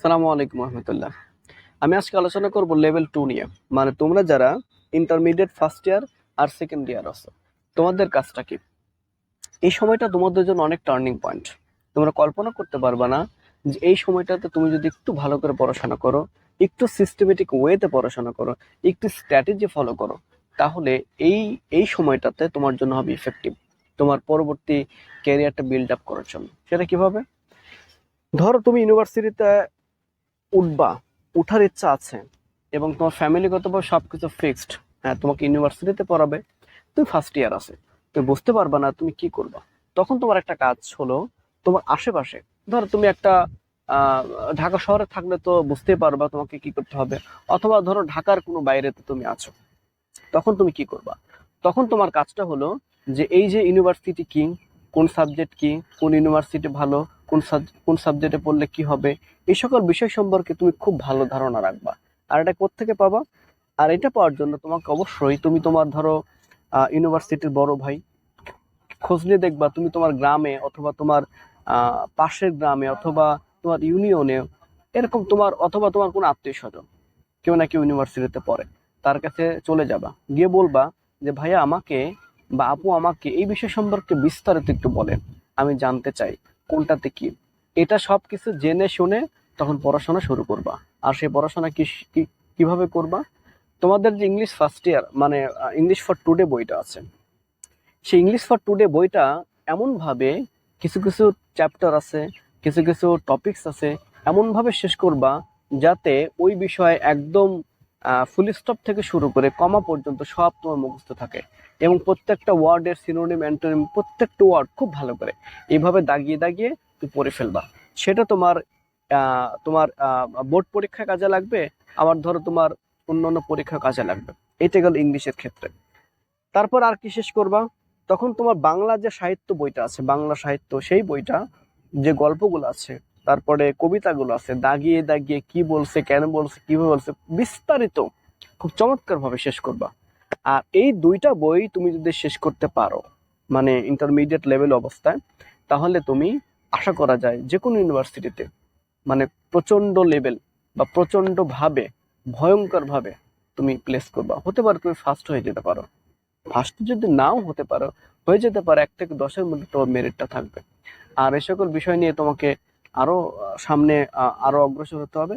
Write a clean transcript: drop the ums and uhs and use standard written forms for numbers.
আসসালামু আলাইকুম রহমতুল্লাহ। আমি আজকে আলোচনা করব লেভেল 2 নিয়ে। মানে তোমরা যারা ইন্টারমিডিয়েট ফার্স্ট ইয়ার আর সেকেন্ড ইয়ার আছো, তোমাদের কাজটা কি? এই সময়টা তোমাদের জন্য অনেক টার্নিং পয়েন্ট। তোমরা কল্পনা করতে পারবা না যে এই সময়টাতে তুমি যদি একটু ভালো করে পড়াশোনা করো, একটু সিস্টেমেটিক ওয়েতে পড়াশোনা করো, একটু স্ট্র্যাটেজি ফলো করো, তাহলে এই এই সময়টাতে তোমার জন্য হবে ইফেক্টিভ তোমার পরবর্তী ক্যারিয়ারটা বিল্ড আপ করার জন্য। সেটা কিভাবে? ধরো তুমি ইউনিভার্সিটিতে উঠবা, উঠার ইচ্ছা আছে এবং তোমার ফ্যামিলিগতভাবে সবকিছু ফিক্সড। হ্যাঁ, তোমাকে ইউনিভার্সিটিতে পড়াবে, তুমি ফার্স্ট ইয়ার আছে, তুমি বুঝতে পারবা না তুমি কি করবা। তখন তোমার একটা কাজ হলো, তোমার আশেপাশে, ধরো তুমি একটা আহ ঢাকা শহরে থাকলে তো বুঝতেই পারবা তোমাকে কি করতে হবে, অথবা ধরো ঢাকার কোনো বাইরেতে তুমি আছো, তখন তুমি কি করবা? তখন তোমার কাজটা হলো যে এই যে ইউনিভার্সিটি কি, কোন সাবজেক্ট কি, কোন ইউনিভার্সিটি ভালো, কোন সাবজেক্টে পড়লে কি হবে, এই সকল বিষয় সম্পর্কে তুমি খুব ভালো ধারণা রাখবা। আর এটা কোত্থেকে পাবা? আর এটা পাওয়ার জন্য তোমাকে অবশ্যই তুমি তোমার ধরো ইউনিভার্সিটির বড় ভাই খোঁজ নিয়ে দেখবা, তুমি তোমার গ্রামে অথবা তোমার পাশের গ্রামে অথবা তোমার ইউনিয়নে, এরকম তোমার অথবা তোমার কোনো আত্মীয় স্বজন কেউ না কেউ ইউনিভার্সিটিতে পড়ে, তার কাছে চলে যাবা, গিয়ে বলবা যে ভাইয়া আমাকে বা আপু আমাকে এই বিষয় সম্পর্কে বিস্তারিত একটু বলেন, আমি জানতে চাই কোনটাতে কি। এটা সবকিছু জেনে শুনে তখন পড়াশোনা শুরু করবা। আর সেই পড়াশোনা কিভাবে করবা? তোমাদের যে ইংলিশ ফার্স্ট ইয়ার মানে ইংলিশ ফর টুডে বইটা আছে, সেই ইংলিশ ফর টুডে বইটা এমন ভাবে কিছু কিছু চ্যাপ্টার আছে, কিছু কিছু টপিকস আছে, এমন ভাবে শেষ করবা যাতে ওই বিষয়ে একদম ফুল স্টপ থেকে শুরু করে কমা পর্যন্ত সব তোমার মুখস্থ থাকে, এবং প্রত্যেকটা ওয়ার্ডের সিনোনিম অ্যান্টোনিম প্রত্যেকটা ওয়ার্ড খুব ভালো করে এইভাবে দাগিয়ে দাগিয়ে তুমি পড়ে ফেলবা। সেটা তোমার তোমার বোর্ড পরীক্ষায় কাজে লাগবে, আবার ধরো তোমার অন্যান্য পরীক্ষা কাজে লাগবে। এটা গেল ইংলিশের ক্ষেত্রে। তারপর আর কি শেষ করবা? তখন তোমার বাংলা যে সাহিত্য বইটা আছে, বাংলা সাহিত্য, সেই বইটা যে গল্পগুলো আছে, তারপরে কবিতাগুলো আছে, দাগিয়ে দাগিয়ে কি বলছে, কেন বলছে, কিভাবে বলছে, বিস্তারিত খুব চমৎকার ভাবে শেষ করবা। আর এই দুইটা বই তুমি যদি শেষ করতে পারো, মানে ইন্টারমিডিয়েট লেভেল অবস্থায়, তাহলে তুমি আশা করা যায় যে কোনো ইউনিভার্সিটিতে মানে প্রচন্ড লেভেল বা প্রচন্ড ভাবে, ভয়ঙ্কর ভাবে তুমি প্লেস করবা। হতে পারে তুমি ফার্স্ট হয়ে যেতে পারো, ফার্স্ট যদি নাও হতে পারো, হয়ে যেতে পারে 1 থেকে 10-এর মধ্যে তোমার মেরিটটা থাকবে। আর এই সকল বিষয় নিয়ে তোমাকে আরো সামনে আরো অগ্রসর হতে হবে।